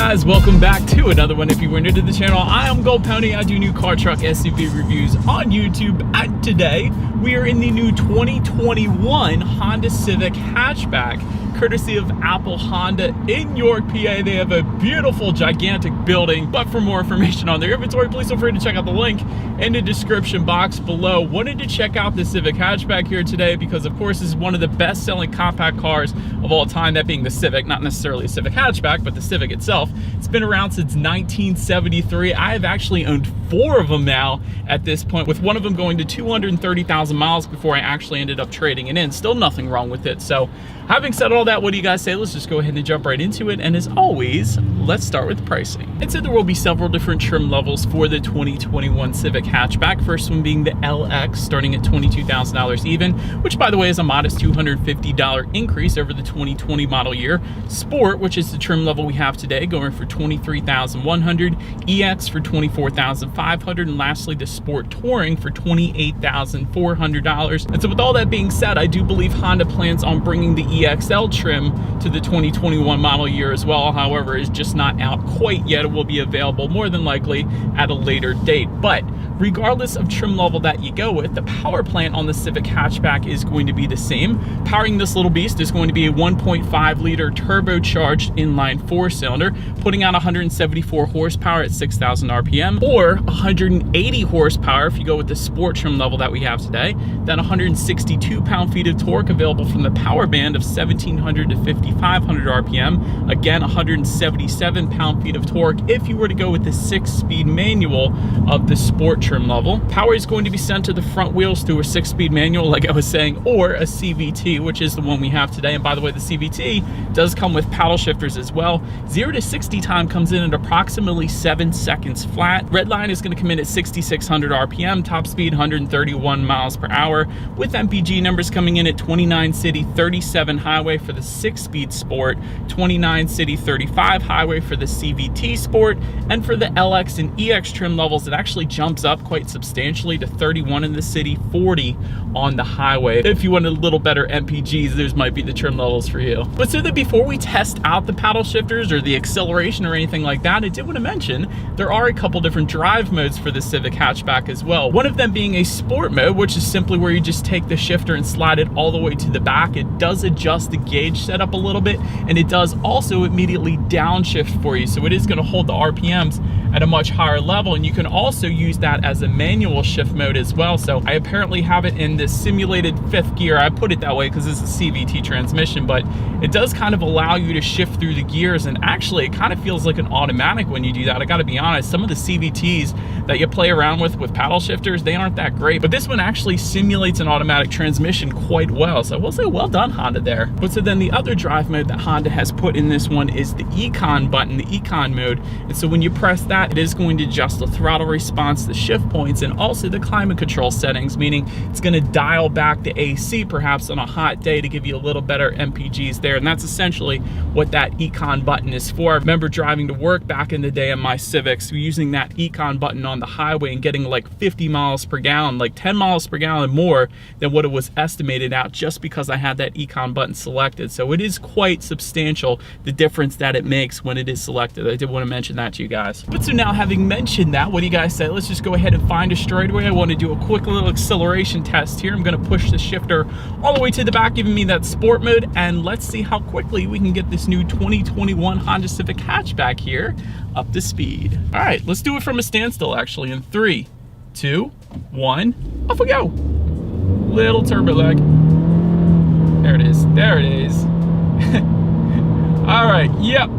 guys, welcome back to another one. If you were new to the channel, I am Gold Pony. I do new car, truck, SUV reviews on YouTube, and today we are in the new 2021 Honda Civic Hatchback, courtesy of Apple Honda in York, PA. They have a beautiful, gigantic building, but for more information on their inventory, please feel free to check out the link in the description box below. Wanted to check out the Civic Hatchback here today because, of course, this is one of the best-selling compact cars of all time, that being the Civic, not necessarily a Civic Hatchback, but the Civic itself. It's been around since 1973. I have actually owned 4 of them now at this point, with one of them going to 230,000 miles before I actually ended up trading it in. Still nothing wrong with it. So having said all that, what do you guys say? Let's just go ahead and jump right into it. And as always, let's start with pricing. And so there will be several different trim levels for the 2021 Civic Hatchback. First one being the LX, starting at $22,000 even, which by the way is a modest $250 increase over the 2020 model year. Sport, which is the trim level we have today, going for $23,100, EX for $24,500, and lastly the Sport Touring for $28,400. And so with all that being said, I do believe Honda plans on bringing the EXL trim to the 2021 model year as well. However, it's just not out quite yet. It will be available more than likely at a later date. But regardless of trim level that you go with, the power plant on the Civic Hatchback is going to be the same. Powering this little beast is going to be a 1.5 liter turbocharged inline 4-cylinder, putting out 174 horsepower at 6,000 RPM, or 180 horsepower if you go with the Sport trim level that we have today. Then 162 pound-feet of torque available from the power band of 1,700 to 5,500 RPM. Again, 177 pound-feet of torque if you were to go with the 6-speed manual of the Sport trim level. Power is going to be sent to the front wheels through a 6-speed manual, like I was saying, or a CVT, which is the one we have today. And by the way, the CVT does come with paddle shifters as well. 0 to 60 time comes in at approximately 7 seconds flat. Red line is going to come in at 6,600 RPM, top speed 131 miles per hour, with MPG numbers coming in at 29 city, 37 highway for the 6-speed Sport, 29 city, 35 highway for the CVT Sport, and for the LX and EX trim levels, it actually jumps up quite substantially to 31 in the city, 40 on the highway. If you want a little better MPGs, those might be the trim levels for you. But so that before we test out the paddle shifters or the acceleration or anything like that, I did want to mention there are a couple different drive modes for the Civic Hatchback as well. One of them being a Sport mode, which is simply where you just take the shifter and slide it all the way to the back. It does adjust the gauge setup a little bit, and it does also immediately downshift for you. So it is going to hold the RPMs at a much higher level, and you can also use that as a manual shift mode as well. So I apparently have it in this simulated 5th gear. I put it that way because it's a CVT transmission, but it does kind of allow you to shift through the gears, and actually it kind of feels like an automatic when you do that. I gotta be honest, some of the CVTs that you play around with paddle shifters, they aren't that great, but this one actually simulates an automatic transmission quite well. So I will say well done, Honda there. But so then the other drive mode that Honda has put in this one is the Econ button, the Econ mode. And so when you press that, it is going to adjust the throttle response, the shift points, and also the climate control settings, meaning it's going to dial back the AC perhaps on a hot day to give you a little better MPGs there. And that's essentially what that Econ button is for. I remember driving to work back in the day in my Civics, using that Econ button on the highway and getting like 50 miles per gallon, like 10 miles per gallon more than what it was estimated out, just because I had that Econ button selected. So it is quite substantial, the difference that it makes when it is selected. I did want to mention that to you guys. But so now, having mentioned that, what do you guys say? Let's just go ahead and find a straightaway. I want to do a quick little acceleration test here. I'm going to push the shifter all the way to the back, giving me that Sport mode, and let's see how quickly we can get this new 2021 Honda Civic Hatchback here up to speed. All right, let's do it from a standstill actually in 3, 2, 1, off we go. Little turbo lag. There it is, there it is. All right, yep,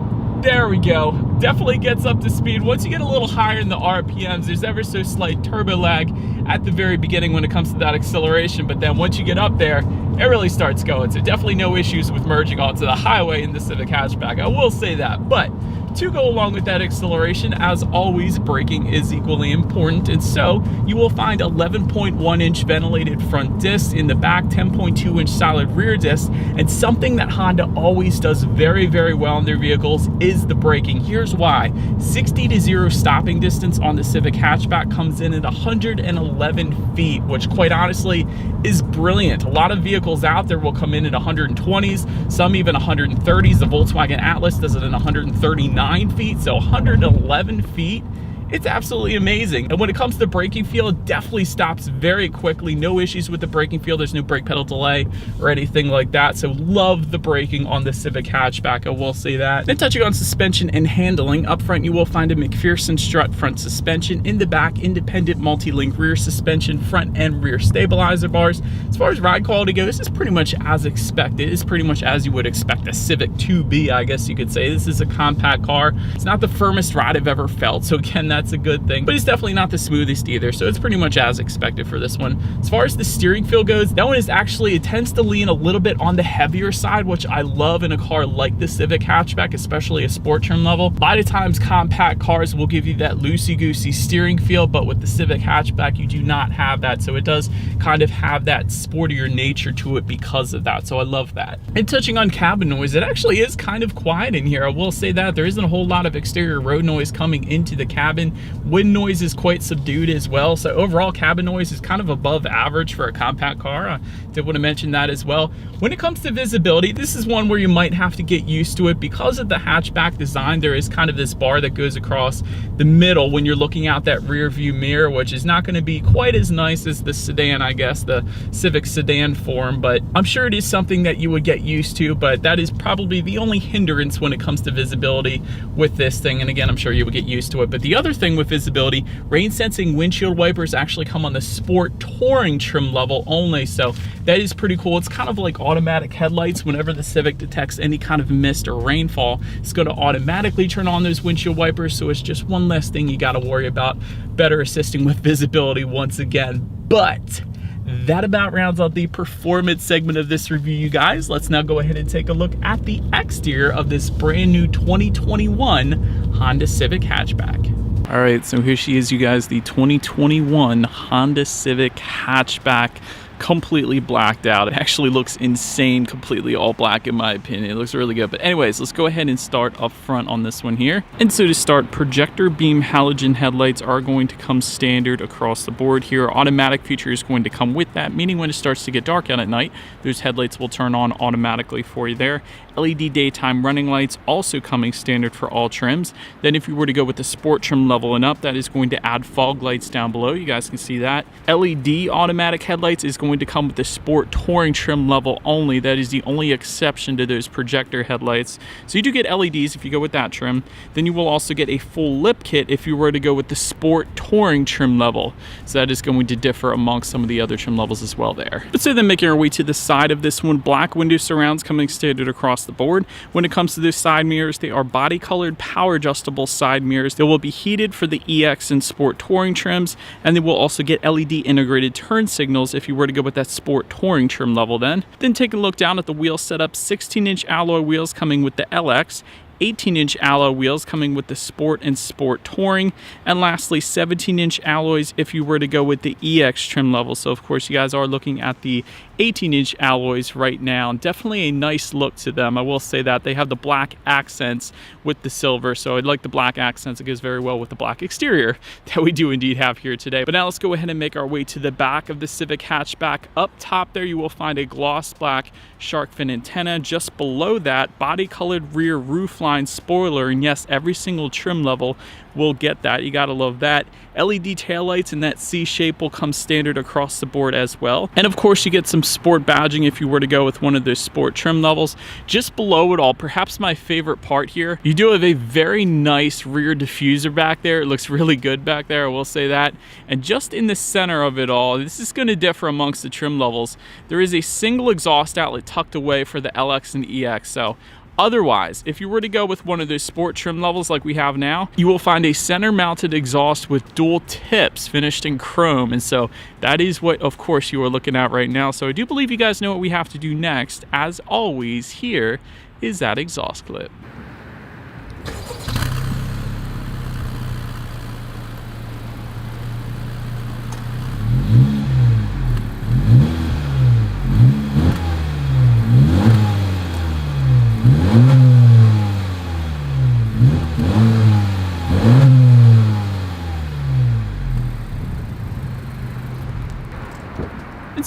there we go. Definitely gets up to speed. Once you get a little higher in the RPMs, there's ever so slight turbo lag at the very beginning when it comes to that acceleration, but then once you get up there, it really starts going. So definitely no issues with merging onto the highway in the Civic Hatchback, I will say that. But to go along with that acceleration, as always, braking is equally important, and so you will find 11.1-inch ventilated front discs in the back, 10.2-inch solid rear discs, and something that Honda always does very, very well in their vehicles is the braking. Here's why. 60 to 0 stopping distance on the Civic Hatchback comes in at 111 feet, which quite honestly is brilliant. A lot of vehicles out there will come in at 120s, some even 130s. The Volkswagen Atlas does it in 139. 109 feet, so 111 feet. It's absolutely amazing. And when it comes to braking feel, it definitely stops very quickly. No issues with the braking feel. There's no brake pedal delay or anything like that. So love the braking on the Civic hatchback, I will say that. Then touching on suspension and handling, up front you will find a McPherson strut front suspension. In the back, independent multi-link rear suspension, front and rear stabilizer bars. As far as ride quality goes, this is pretty much as expected. It's pretty much as you would expect a Civic to be, I guess you could say. This is a compact car. It's not the firmest ride I've ever felt, so again, that's a good thing, but it's definitely not the smoothest either, so it's pretty much as expected for this one. As far as the steering feel goes, that one is actually, it tends to lean a little bit on the heavier side, which I love in a car like the Civic hatchback, especially a sport trim level. A lot of times compact cars will give you that loosey-goosey steering feel, but with the Civic hatchback you do not have that, so it does kind of have that sportier nature to it because of that, so I love that. And touching on cabin noise, it actually is kind of quiet in here, I will say that. There isn't a whole lot of exterior road noise coming into the cabin. Wind noise is quite subdued as well, so overall cabin noise is kind of above average for a compact car. I did want to mention that as well. When it comes to visibility, this is one where you might have to get used to it. Because of the hatchback design, there is kind of this bar that goes across the middle when you're looking out that rear view mirror, which is not going to be quite as nice as the sedan, I guess, the Civic sedan form, but I'm sure it is something that you would get used to. But that is probably the only hindrance when it comes to visibility with this thing, and again, I'm sure you would get used to it. But the other thing with visibility, rain sensing windshield wipers actually come on the Sport Touring trim level only, so that is pretty cool. It's kind of like automatic headlights. Whenever the Civic detects any kind of mist or rainfall, it's going to automatically turn on those windshield wipers, so it's just one less thing you got to worry about, better assisting with visibility once again. But that about rounds out the performance segment of this review, you guys. Let's now go ahead and take a look at the exterior of this brand new 2021 Honda Civic hatchback. All right, so here she is, you guys, the 2021 Honda Civic hatchback, completely blacked out. It actually looks insane, completely all black in my opinion. It looks really good. But anyways, let's go ahead and start up front on this one here. And so to start, projector beam halogen headlights are going to come standard across the board here. Automatic feature is going to come with that, meaning when it starts to get dark out at night, those headlights will turn on automatically for you there. LED daytime running lights also coming standard for all trims. Then if you were to go with the sport trim level and up, that is going to add fog lights down below. You guys can see that. LED automatic headlights is going to come with the Sport Touring trim level only. That is the only exception to those projector headlights. So you do get LEDs if you go with that trim. Then you will also get a full lip kit if you were to go with the Sport Touring trim level. So that is going to differ amongst some of the other trim levels as well there. But so then making our way to the side of this one, black window surrounds coming standard across the board. When it comes to those side mirrors, they are body colored power adjustable side mirrors. They will be heated for the EX and Sport Touring trims, and they will also get LED integrated turn signals if you were to go with that Sport Touring trim level then. Then take a look down at the wheel setup. 16-inch alloy wheels coming with the LX, 18-inch alloy wheels coming with the Sport and Sport Touring, and lastly 17-inch alloys if you were to go with the EX trim level. So of course you guys are looking at the 18-inch alloys right now. Definitely a nice look to them, I will say that. They have the black accents with the silver, so I like the black accents. It goes very well with the black exterior that we do indeed have here today. But now let's go ahead and make our way to the back of the Civic hatchback. Up top there you will find a gloss black shark fin antenna. Just below that, body colored rear roofline spoiler, and yes, every single trim level will get that. You gotta love that. LED taillights in that C shape will come standard across the board as well. And of course you get some sport badging if you were to go with one of those sport trim levels. Just below it all, perhaps my favorite part here, you do have a very nice rear diffuser back there. It looks really good back there, I will say that. And just in the center of it all, this is going to differ amongst the trim levels, there is a single exhaust outlet tucked away for the LX and EX. So otherwise, if you were to go with one of those sport trim levels like we have now, you will find a center mounted exhaust with dual tips finished in chrome. And so that is what, of course, you are looking at right now. So I do believe you guys know what we have to do next. As always, here is that exhaust clip.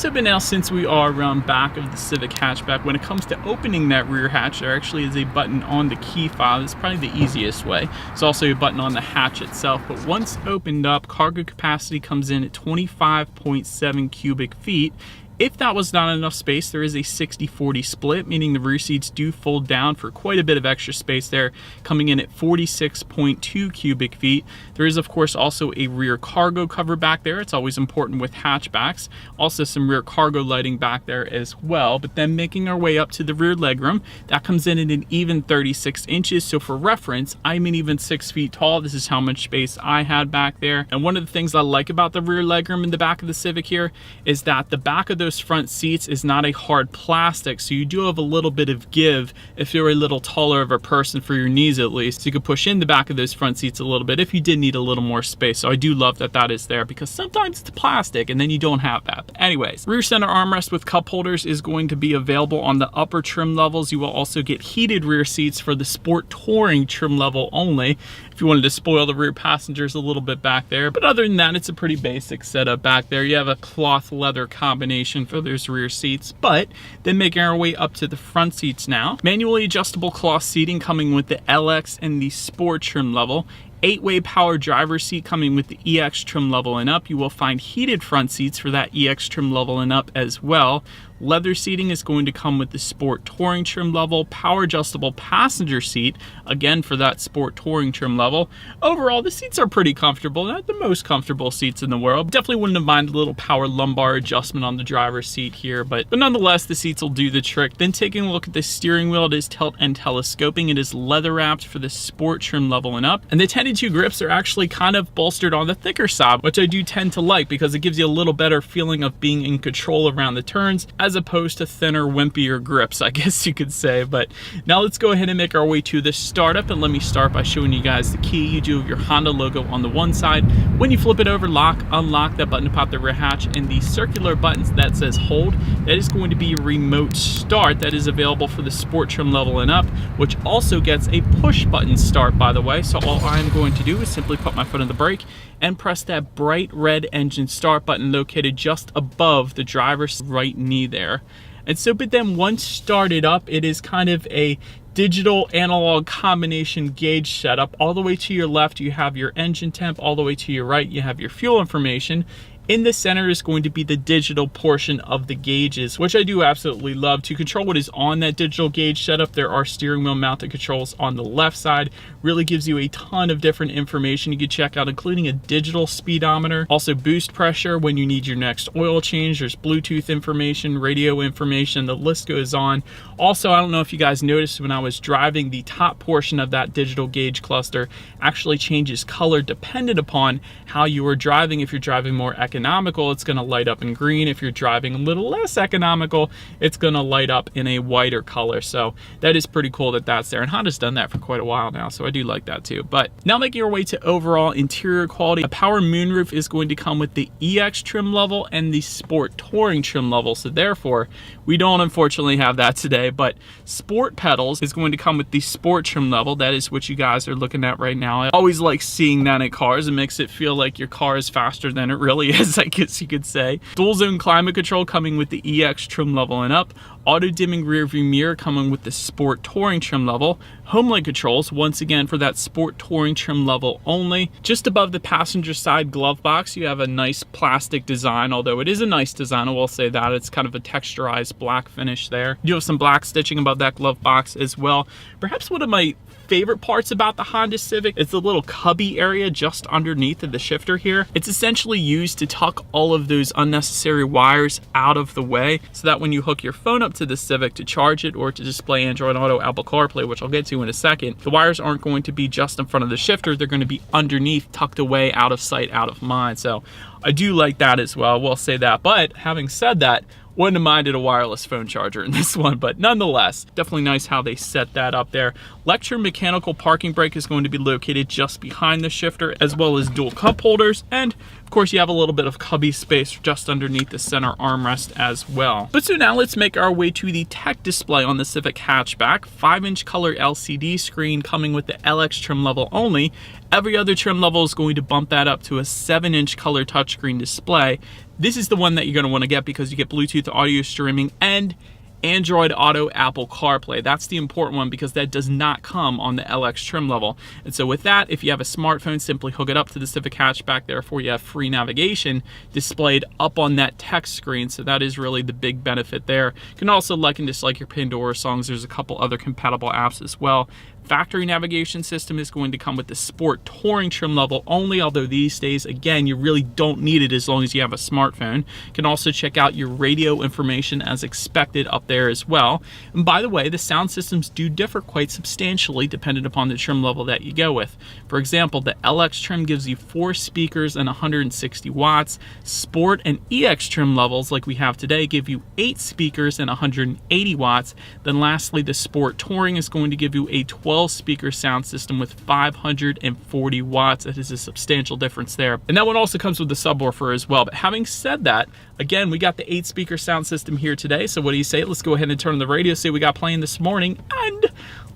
So but now, since we are around back of the Civic hatchback, when it comes to opening that rear hatch, there actually is a button on the key fob. That's probably the easiest way. There's also a button on the hatch itself, but once opened up, cargo capacity comes in at 25.7 cubic feet. If that was not enough space, there is a 60-40 split, meaning the rear seats do fold down for quite a bit of extra space there, coming in at 46.2 cubic feet. There is, of course, also a rear cargo cover back there. It's always important with hatchbacks. Also some rear cargo lighting back there as well. But then making our way up to the rear legroom, that comes in at an even 36 inches. So for reference, I'm an even 6 feet tall. This is how much space I had back there. And one of the things I like about the rear legroom in the back of the Civic here is that the back of those front seats is not a hard plastic, so you do have a little bit of give if you're a little taller of a person, for your knees at least. So you could push in the back of those front seats a little bit if you did need a little more space. So I do love that that is there, because sometimes it's plastic and then you don't have that. But anyways, rear center armrest with cup holders is going to be available on the upper trim levels. You will also get heated rear seats for the Sport Touring trim level only, if you wanted to spoil the rear passengers a little bit back there. But other than that, it's a pretty basic setup back there. You have a cloth leather combination for those rear seats. But then making our way up to the front seats now, manually adjustable cloth seating coming with the LX and the Sport trim level. 8-way power driver's seat coming with the EX trim level and up. You will find heated front seats for that EX trim level and up as well. Leather seating is going to come with the Sport Touring trim level. Power adjustable passenger seat, again for that Sport Touring trim level. Overall, the seats are pretty comfortable. Not the most comfortable seats in the world. Definitely wouldn't have minded a little power lumbar adjustment on the driver's seat here, but nonetheless, the seats will do the trick. Then taking a look at the steering wheel, it is tilt and telescoping. It is leather wrapped for the Sport trim level and up. And the 10-2 grips are actually kind of bolstered on the thicker side, which I do tend to like, because it gives you a little better feeling of being in control around the turns, as opposed to thinner, wimpier grips, I guess you could say. But now let's go ahead and make our way to the startup, and let me start by showing you guys the key. You do have your Honda logo on the one side. When you flip it over, lock, unlock, that button to pop the rear hatch, and the circular buttons that says hold, that is going to be a remote start that is available for the Sport trim level and up, which also gets a push button start, by the way. So all I'm going to do is simply put my foot on the brake and press that bright red engine start button located just above the driver's right knee there. And so, but then once started up, it is kind of a digital analog combination gauge setup. All the way to your left, you have your engine temp. All the way to your right, you have your fuel information. In the center is going to be the digital portion of the gauges, which I do absolutely love. To control what is on that digital gauge setup, there are steering wheel mounted controls on the left side. Really gives you a ton of different information you can check out, including a digital speedometer, also boost pressure when you need your next oil change. There's Bluetooth information, radio information, the list goes on. Also, I don't know if you guys noticed, when I was driving, the top portion of that digital gauge cluster actually changes color dependent upon how you are driving. If you're driving more economical, it's going to light up in green. If you're driving a little less economical, it's going to light up in a whiter color. So that is pretty cool that that's there, and Honda's done that for quite a while now, so I do like that too. But now making our way to overall interior quality, a power moonroof is going to come with the EX trim level and the Sport Touring trim level, so therefore we don't unfortunately have that today. But Sport pedals is going to come with the Sport trim level. That is what you guys are looking at right now. I always like seeing that in cars. It makes it feel like your car is faster than it really is, I guess you could say. Dual zone climate control coming with the EX trim level and up. Auto dimming rear view mirror coming with the Sport Touring trim level. Homelight controls, once again for that Sport Touring trim level only. Just above the passenger side glove box, you have a nice plastic design, although it is a nice design, I will say that. It's kind of a texturized black finish there. You have some black stitching above that glove box as well. Perhaps one of my favorite parts about the Honda Civic is the little cubby area just underneath of the shifter here. It's essentially used to tuck all of those unnecessary wires out of the way, so that when you hook your phone up to the Civic to charge it or to display Android Auto, Apple CarPlay, which I'll get to in a second, the wires aren't going to be just in front of the shifter. They're going to be underneath, tucked away, out of sight, out of mind. So I do like that as well, we'll say that. But having said that, wouldn't have minded a wireless phone charger in this one, but nonetheless, definitely nice how they set that up there. Electromechanical parking brake is going to be located just behind the shifter, as well as dual cup holders, and of course you have a little bit of cubby space just underneath the center armrest as well. But so now let's make our way to the tech display on the Civic hatchback. 5-inch color LCD screen coming with the LX trim level only, Every other trim level is going to bump that up to a 7-inch color touchscreen display. This is the one that you're going to want to get because you get Bluetooth audio streaming and Android Auto, Apple CarPlay. That's the important one because that does not come on the LX trim level. And so with that, if you have a smartphone, simply hook it up to the Civic Hatchback. Therefore, you have free navigation displayed up on that text screen. So that is really the big benefit there. You can also like and dislike your Pandora songs. There's a couple other compatible apps as well. Factory navigation system is going to come with the Sport Touring trim level only, although these days, again, you really don't need it as long as you have a smartphone. You can also check out your radio information as expected up there as well. And by the way, the sound systems do differ quite substantially depending upon the trim level that you go with. For example, the LX trim gives you 4 speakers and 160 watts. Sport and EX trim levels, like we have today, give you 8 speakers and 180 watts. Then lastly, the Sport Touring is going to give you a 12-speaker sound system with 540 watts. That is a substantial difference there. And that one also comes with the subwoofer as well. But having said that, again, we got the 8-speaker sound system here today. So what do you say? Let's go ahead and turn on the radio, see what we got playing this morning, and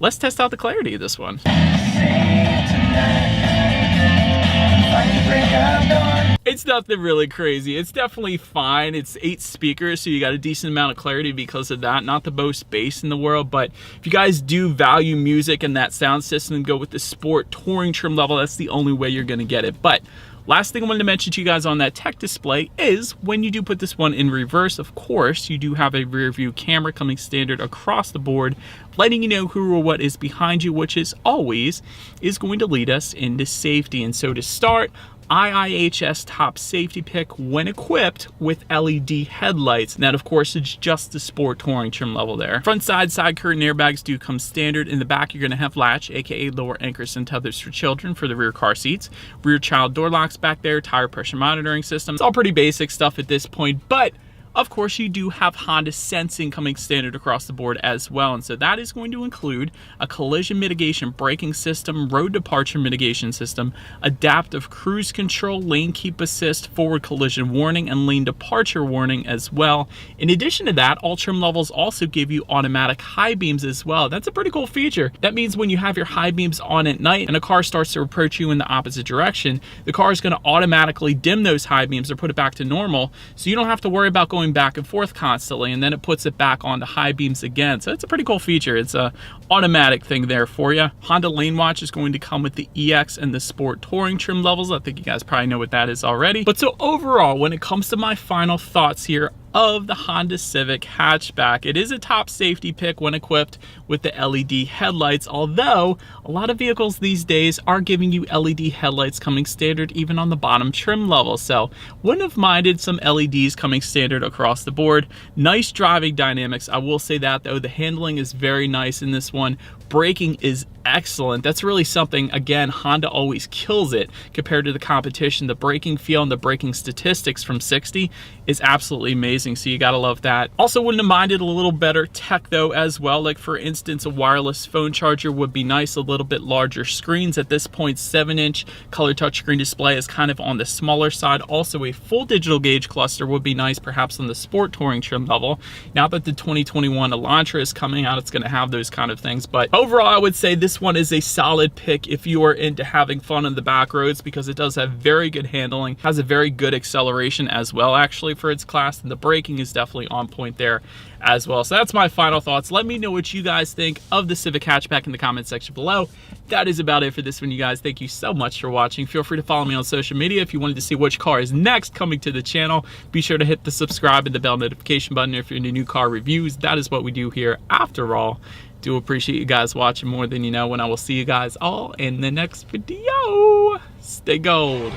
let's test out the clarity of this one. It's nothing really crazy. It's definitely fine. It's 8 speakers, so you got a decent amount of clarity because of that. Not the most bass in the world, but if you guys do value music and that sound system, go with the Sport Touring trim level. That's the only way you're going to get it. But last thing I wanted to mention to you guys on that tech display is when you do put this one in reverse, of course, you do have a rear view camera coming standard across the board, letting you know who or what is behind you, which is always going to lead us into safety. And so to start, IIHS top safety pick when equipped with LED headlights. And that, of course, is just the Sport Touring trim level there. Front side curtain airbags do come standard. In the back, you're going to have latch, aka lower anchors and tethers for children for the rear car seats. Rear child door locks back there, tire pressure monitoring system. It's all pretty basic stuff at this point, but of course, you do have Honda sensing coming standard across the board as well. And so that is going to include a collision mitigation braking system, road departure mitigation system, adaptive cruise control, lane keep assist, forward collision warning, and lane departure warning as well. In addition to that, all trim levels also give you automatic high beams as well. That's a pretty cool feature. That means when you have your high beams on at night and a car starts to approach you in the opposite direction, the car is going to automatically dim those high beams or put it back to normal. So you don't have to worry about going back and forth constantly, and then it puts it back onto high beams again. So it's a pretty cool feature. It's a automatic thing there for you. Honda Lane Watch is going to come with the EX and the Sport Touring trim levels. I think you guys probably know what that is already. But so overall, when it comes to my final thoughts here of the Honda Civic Hatchback, it is a top safety pick when equipped with the LED headlights, although a lot of vehicles these days are giving you LED headlights coming standard even on the bottom trim level. So wouldn't have minded some LEDs coming standard across the board. Nice driving dynamics, I will say that though. The handling is very nice in this one. Braking is excellent. That's really something, again, Honda always kills it compared to the competition. The braking feel and the braking statistics from 60 is absolutely amazing, so you gotta love that. Also wouldn't have minded a little better tech though as well. Like for instance, a wireless phone charger would be nice, a little bit larger screens. At this point, 7-inch color touchscreen display is kind of on the smaller side. Also a full digital gauge cluster would be nice, perhaps on the Sport Touring trim level. Now that the 2021 Elantra is coming out, it's gonna have those kind of things. But overall, I would say this one is a solid pick if you are into having fun on the back roads, because it does have very good handling, has a very good acceleration as well actually for its class, and the braking is definitely on point there as well. So that's my final thoughts. Let me know what you guys think of the Civic Hatchback in the comment section below. That is about it for this one, you guys. Thank you so much for watching. Feel free to follow me on social media if you wanted to see which car is next coming to the channel. Be sure to hit the subscribe and the bell notification button if you're into new car reviews. That is what we do here after all. Do appreciate you guys watching more than you know, and I will see you guys all in the next video. Stay gold.